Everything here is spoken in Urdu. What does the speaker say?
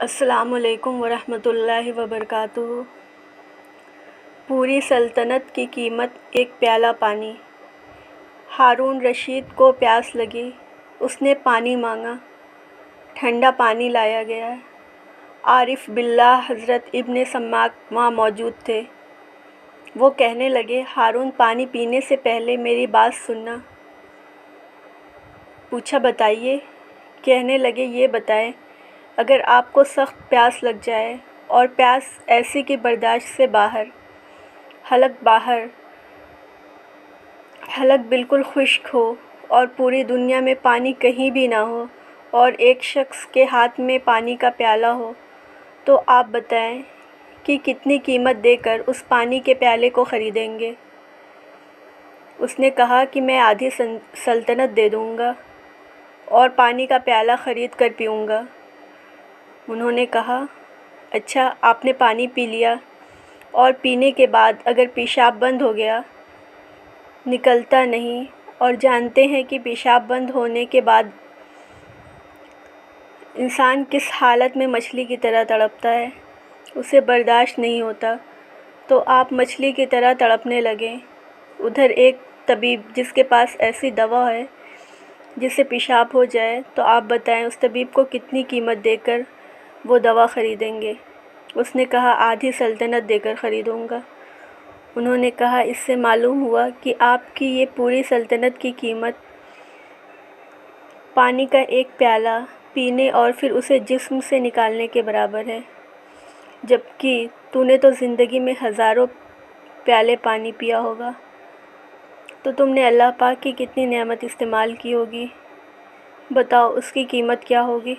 السلام علیکم ورحمۃ اللہ وبرکاتہ۔ پوری سلطنت کی قیمت ایک پیالہ پانی۔ ہارون رشید کو پیاس لگی، اس نے پانی مانگا، ٹھنڈا پانی لایا گیا۔ عارف باللہ حضرت ابن سماک وہاں موجود تھے۔ وہ کہنے لگے، ہارون پانی پینے سے پہلے میری بات سننا۔ پوچھا بتائیے۔ کہنے لگے، یہ بتائیں، اگر آپ کو سخت پیاس لگ جائے اور پیاس ایسی کہ برداشت سے باہر، حلق بالکل خشک ہو اور پوری دنیا میں پانی کہیں بھی نہ ہو اور ایک شخص کے ہاتھ میں پانی کا پیالہ ہو، تو آپ بتائیں کہ کتنی قیمت دے کر اس پانی کے پیالے کو خریدیں گے؟ اس نے کہا کہ میں آدھی سلطنت دے دوں گا اور پانی کا پیالہ خرید کر پیوں گا۔ انہوں نے کہا، اچھا، آپ نے پانی پی لیا اور پینے کے بعد اگر پیشاب بند ہو گیا، نکلتا نہیں، اور جانتے ہیں کہ پیشاب بند ہونے کے بعد انسان کس حالت میں مچھلی کی طرح تڑپتا ہے، اسے برداشت نہیں ہوتا، تو آپ مچھلی کی طرح تڑپنے لگیں۔ ادھر ایک طبیب جس کے پاس ایسی دوا ہے جس سے پیشاب ہو جائے، تو آپ بتائیں اس طبیب کو کتنی قیمت دے کر وہ دوا خریدیں گے؟ اس نے کہا، آدھی سلطنت دے کر خریدوں گا۔ انہوں نے کہا، اس سے معلوم ہوا کہ آپ کی یہ پوری سلطنت کی قیمت پانی کا ایک پیالہ پینے اور پھر اسے جسم سے نکالنے کے برابر ہے، جبکہ تو نے تو زندگی میں ہزاروں پیالے پانی پیا ہوگا، تو تم نے اللہ پاک کی کتنی نعمت استعمال کی ہوگی، بتاؤ اس کی قیمت کیا ہوگی؟